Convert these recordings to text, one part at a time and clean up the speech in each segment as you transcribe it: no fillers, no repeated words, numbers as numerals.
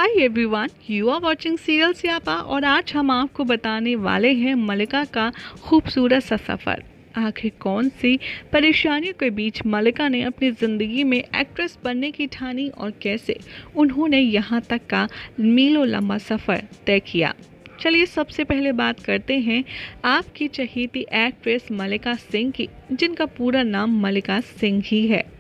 Hi everyone, you are watching serial Siyapa और आज हम आपको बताने वाले हैं मल्लिका का खूबसूरत सा सफ़र। आखिर कौन सी परेशानियों के बीच मल्लिका ने अपनी ज़िंदगी में एक्ट्रेस बनने की ठानी और कैसे उन्होंने यहाँ तक का मीलों लंबा सफ़र तय किया। चलिए सबसे पहले बात करते हैं आपकी चहेती एक्ट्रेस मल्लिका सिंह की, जिनका पूरा नाम मल्लिका सिंह ही है।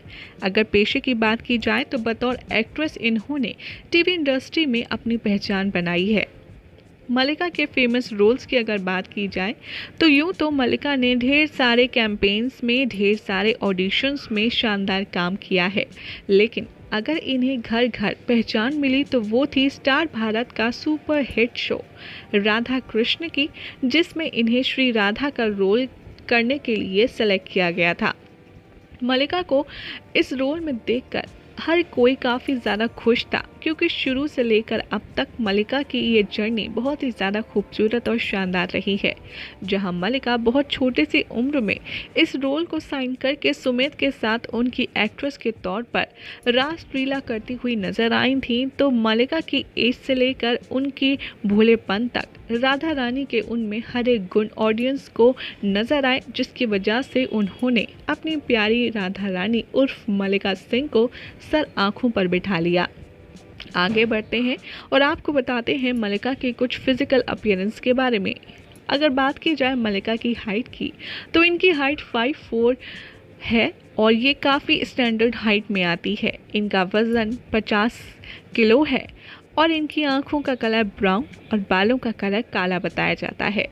अगर पेशे की बात की जाए तो बतौर एक्ट्रेस इन्होंने टीवी इंडस्ट्री में अपनी पहचान बनाई है। मल्लिका के फेमस रोल्स की अगर बात की जाए तो यूँ तो मल्लिका ने ढेर सारे कैंपेन्स में, ढेर सारे ऑडिशंस में शानदार काम किया है, लेकिन अगर इन्हें घर घर पहचान मिली तो वो थी स्टार भारत का super hit show Radha Krishna की, जिसमें इन्हें श्री राधा का रोल करने के लिए सेलेक्ट किया गया था। मल्लिका को इस रोल में देखकर हर कोई काफ़ी ज़्यादा खुश था, क्योंकि शुरू से लेकर अब तक मल्लिका की ये जर्नी बहुत ही ज़्यादा खूबसूरत और शानदार रही है। जहां मल्लिका बहुत छोटे सी उम्र में इस रोल को साइन करके सुमित के साथ उनकी एक्ट्रेस के तौर पर रासलीला करती हुई नजर आई थी, तो मल्लिका की एज से लेकर उनकी भोलेपन तक राधा रानी के उनमें हर एक गुण ऑडियंस को नजर आए, जिसकी वजह से उन्होंने अपनी प्यारी राधा रानी उर्फ मल्लिका सिंह को सर आंखों पर बिठा लिया। आगे बढ़ते हैं और आपको बताते हैं मल्लिका के कुछ फिजिकल अपीयरेंस के बारे में। अगर बात की जाए मल्लिका की हाइट की तो इनकी हाइट 5'4" है और ये काफ़ी स्टैंडर्ड हाइट में आती है। इनका वज़न 50 किलो है और इनकी आंखों का कलर ब्राउन और बालों का कलर काला बताया जाता है।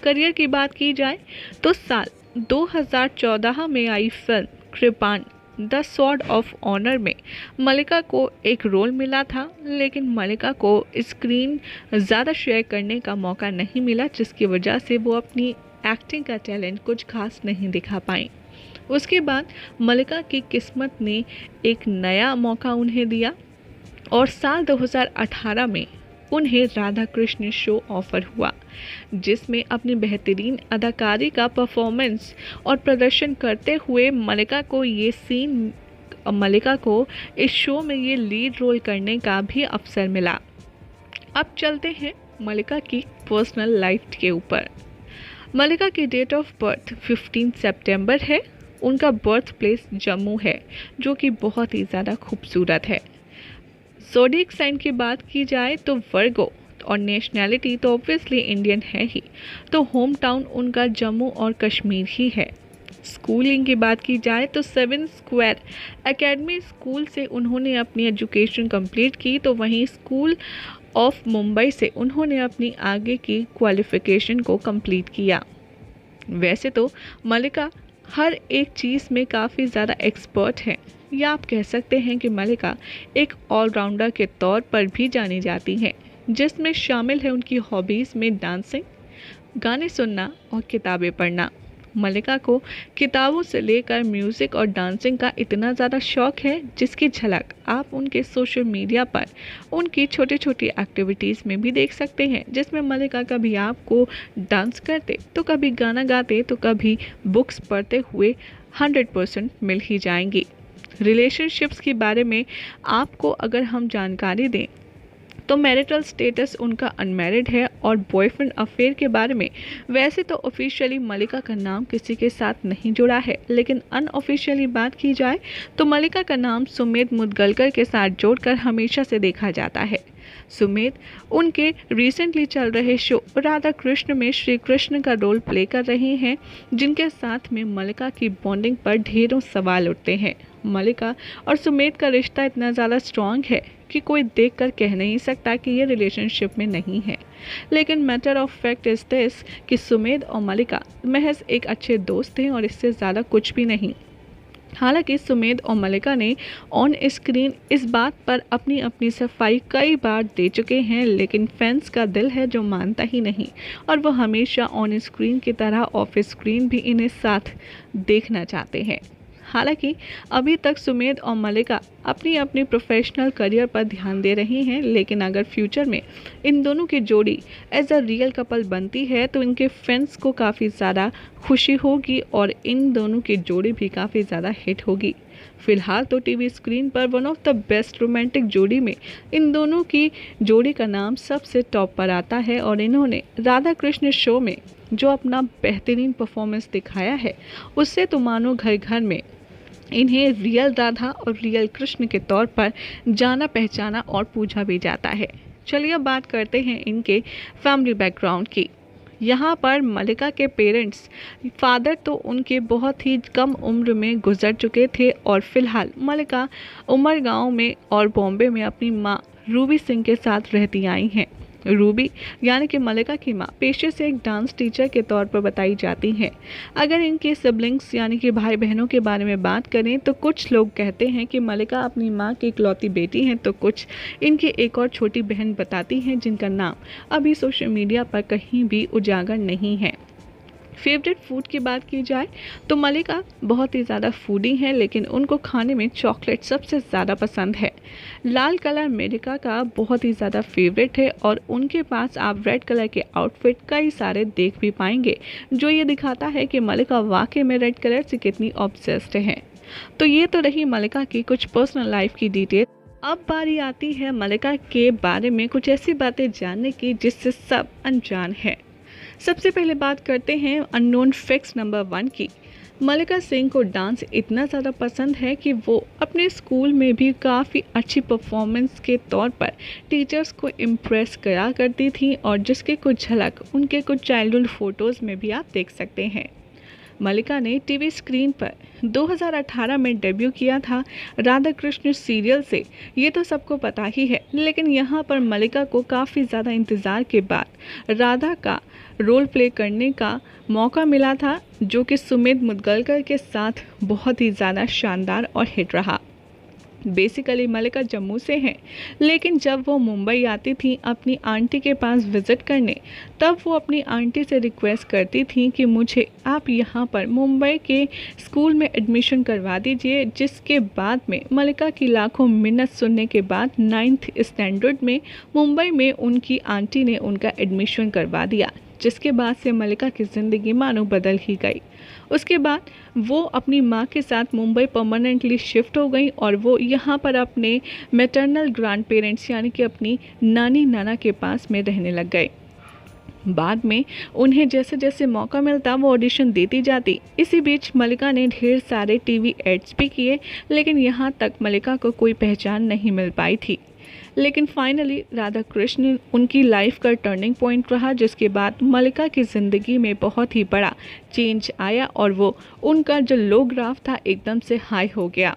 करियर की बात की जाए तो साल 2014 में आई फिल्म कृपाण द स्वॉर्ड ऑफ ऑनर में मल्लिका को एक रोल मिला था, लेकिन मल्लिका को स्क्रीन ज़्यादा शेयर करने का मौका नहीं मिला, जिसकी वजह से वो अपनी एक्टिंग का टैलेंट कुछ खास नहीं दिखा पाई। उसके बाद मल्लिका की किस्मत ने एक नया मौका उन्हें दिया और साल 2018 में उन्हें राधा कृष्ण शो ऑफर हुआ, जिसमें अपनी बेहतरीन अदाकारी का परफॉर्मेंस और प्रदर्शन करते हुए मल्लिका को इस शो में ये लीड रोल करने का भी अवसर मिला। अब चलते हैं मल्लिका की पर्सनल लाइफ के ऊपर। मल्लिका की डेट ऑफ बर्थ 15 सितंबर है। उनका बर्थ प्लेस जम्मू है, जो कि बहुत ही ज़्यादा खूबसूरत है। ज़ोडिएक साइन की बात की जाए तो वर्गो और नेशनैलिटी तो ऑब्वियसली इंडियन है ही, तो होम टाउन उनका जम्मू और कश्मीर ही है। स्कूलिंग की बात की जाए तो 7 स्क्वायर एकेडमी स्कूल से उन्होंने अपनी एजुकेशन कंप्लीट की, तो वहीं स्कूल ऑफ मुंबई से उन्होंने अपनी आगे की क्वालिफ़िकेशन को कंप्लीट किया। वैसे तो मल्लिका हर एक चीज़ में काफ़ी ज़्यादा एक्सपर्ट है, या आप कह सकते हैं कि मल्लिका एक ऑलराउंडर के तौर पर भी जानी जाती हैं, जिसमें शामिल है उनकी हॉबीज़ में डांसिंग, गाने सुनना और किताबें पढ़ना। मल्लिका को किताबों से लेकर म्यूज़िक और डांसिंग का इतना ज़्यादा शौक़ है, जिसकी झलक आप उनके सोशल मीडिया पर उनकी छोटी छोटी एक्टिविटीज़ में भी देख सकते हैं, जिसमें मल्लिका कभी आपको डांस करते तो कभी गाना गाते तो कभी बुक्स पढ़ते हुए 100% मिल ही जाएंगी। रिलेशनशिप्स के बारे में आपको अगर हम जानकारी दें तो मैरिटल स्टेटस उनका अनमैरिड है, और बॉयफ्रेंड अफेयर के बारे में वैसे तो ऑफिशियली मल्लिका का नाम किसी के साथ नहीं जुड़ा है, लेकिन अनऑफिशियली बात की जाए तो मल्लिका का नाम सुमित मुदगलकर के साथ जोड़कर हमेशा से देखा जाता है। सुमित उनके रिसेंटली चल रहे शो राधा कृष्ण में श्री कृष्ण का रोल प्ले कर रही हैं, जिनके साथ में मल्लिका की बॉन्डिंग पर ढेरों सवाल उठते हैं। मल्लिका और सुमित का रिश्ता इतना ज़्यादा स्ट्रॉन्ग है कि कोई देखकर कह नहीं सकता कि ये रिलेशनशिप में नहीं है, लेकिन matter of fact is this कि सुमित और मल्लिका महज एक अच्छे दोस्त हैं और इससे ज़्यादा कुछ भी नहीं। हालांकि सुमित और मल्लिका ने ऑन स्क्रीन इस बात पर अपनी अपनी सफाई कई बार दे चुके हैं, लेकिन फैंस का दिल है जो मानता ही नहीं, और वो हमेशा ऑन स्क्रीन की तरह ऑफ स्क्रीन भी इन्हें साथ देखना चाहते हैं। हालांकि अभी तक सुमित और मल्लिका अपनी अपनी प्रोफेशनल करियर पर ध्यान दे रही हैं, लेकिन अगर फ्यूचर में इन दोनों की जोड़ी एज अ रियल कपल बनती है तो इनके फैंस को काफ़ी ज़्यादा खुशी होगी और इन दोनों की जोड़ी भी काफ़ी ज़्यादा हिट होगी। फिलहाल तो टीवी स्क्रीन पर one of the best romantic जोड़ी में इन दोनों की जोड़ी का नाम सबसे टॉप पर आता है और इन्होंने राधा कृष्ण शो में जो अपना बेहतरीन परफॉर्मेंस दिखाया है, उससे तो मानो घर घर में इन्हें रियल राधा और रियल कृष्ण के तौर पर जाना पहचाना और पूछा भी जाता है। चलिए अब बात करते हैं इनके फैमिली बैकग्राउंड की। यहाँ पर मल्लिका के पेरेंट्स, फादर तो उनके बहुत ही कम उम्र में गुजर चुके थे और फिलहाल मल्लिका उमरगांव में और बॉम्बे में अपनी माँ रूबी सिंह के साथ रहती आई हैं। रूबी यानी कि मल्लिका की माँ पेशे से एक डांस टीचर के तौर पर बताई जाती हैं। अगर इनके सिबलिंग्स यानी कि भाई बहनों के बारे में बात करें तो कुछ लोग कहते हैं कि मल्लिका अपनी माँ की इकलौती बेटी हैं, तो कुछ इनकी एक और छोटी बहन बताती हैं जिनका नाम अभी सोशल मीडिया पर कहीं भी उजागर नहीं है। फेवरेट फूड की बात की जाए तो मल्लिका बहुत ही ज़्यादा फूडी हैं, लेकिन उनको खाने में चॉकलेट सबसे ज़्यादा पसंद है। लाल कलर मल्लिका का बहुत ही ज़्यादा फेवरेट है और उनके पास आप रेड कलर के आउटफिट कई सारे देख भी पाएंगे, जो ये दिखाता है कि मल्लिका वाकई में रेड कलर से कितनी ऑब्सेस्ड है। तो ये तो रही मल्लिका की कुछ पर्सनल लाइफ की डिटेल। अब बारी आती है मल्लिका के बारे में कुछ ऐसी बातें जानने की जिससे सब अनजान है। सबसे पहले बात करते हैं अननोन फैक्ट्स नंबर 1 की। मल्लिका सिंह को डांस इतना ज़्यादा पसंद है कि वो अपने स्कूल में भी काफ़ी अच्छी परफॉर्मेंस के तौर पर टीचर्स को इम्प्रेस करा करती थी और जिसके कुछ झलक उनके कुछ चाइल्डहुड फ़ोटोज़ में भी आप देख सकते हैं। मल्लिका ने टीवी स्क्रीन पर 2018 में डेब्यू किया था राधा कृष्ण सीरियल से, ये तो सबको पता ही है, लेकिन यहाँ पर मल्लिका को काफ़ी ज़्यादा इंतज़ार के बाद राधा का रोल प्ले करने का मौका मिला था, जो कि सुमित मुदगलकर के साथ बहुत ही ज़्यादा शानदार और हिट रहा। बेसिकली मल्लिका जम्मू से हैं, लेकिन जब वो मुंबई आती थी अपनी आंटी के पास विज़िट करने, तब वो अपनी आंटी से रिक्वेस्ट करती थी कि मुझे आप यहाँ पर मुंबई के स्कूल में एडमिशन करवा दीजिए, जिसके बाद में मल्लिका की लाखों मिन्नत सुनने के बाद 9th स्टैंडर्ड में मुंबई में उनकी आंटी ने उनका एडमिशन करवा दिया, जिसके बाद से मल्लिका की ज़िंदगी मानो बदल ही गई। उसके बाद वो अपनी माँ के साथ मुंबई परमानेंटली शिफ्ट हो गई और वो यहाँ पर अपने मैटरनल ग्रैंड पेरेंट्स यानी कि अपनी नानी नाना के पास में रहने लग गए। बाद में उन्हें जैसे जैसे मौका मिलता वो ऑडिशन देती जाती। इसी बीच मल्लिका ने ढेर सारे टीवी एड्स भी किए, लेकिन यहाँ तक मल्लिका को कोई पहचान नहीं मिल पाई थी। लेकिन फाइनली राधा कृष्ण उनकी लाइफ का टर्निंग पॉइंट रहा, जिसके बाद मल्लिका की ज़िंदगी में बहुत ही बड़ा चेंज आया और वो उनका जो लो ग्राफ था एकदम से हाई हो गया।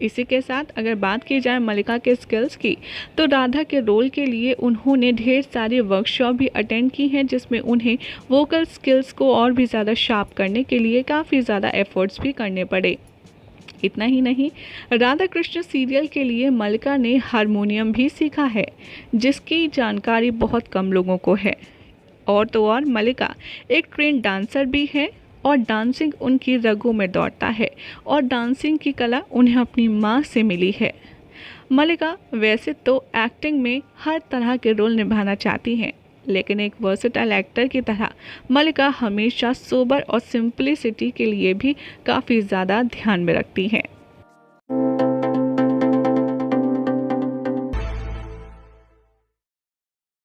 इसी के साथ अगर बात की जाए मल्लिका के स्किल्स की, तो राधा के रोल के लिए उन्होंने ढेर सारे वर्कशॉप भी अटेंड की हैं, जिसमें उन्हें वोकल स्किल्स को और भी ज़्यादा शार्प करने के लिए काफ़ी ज़्यादा एफर्ट्स भी करने पड़े। इतना ही नहीं, राधा कृष्ण सीरियल के लिए मल्लिका ने हारमोनियम भी सीखा है, जिसकी जानकारी बहुत कम लोगों को है। और तो और मल्लिका एक ट्रेन डांसर भी है और डांसिंग उनकी रगों में दौड़ता है और डांसिंग की कला उन्हें अपनी माँ से मिली है। मल्लिका वैसे तो एक्टिंग में हर तरह के रोल निभाना चाहती हैं, लेकिन एक वर्सेटाइल एक्टर की तरह मल्लिका हमेशा सोबर और सिंपलिसिटी के लिए भी काफ़ी ज़्यादा ध्यान में रखती हैं।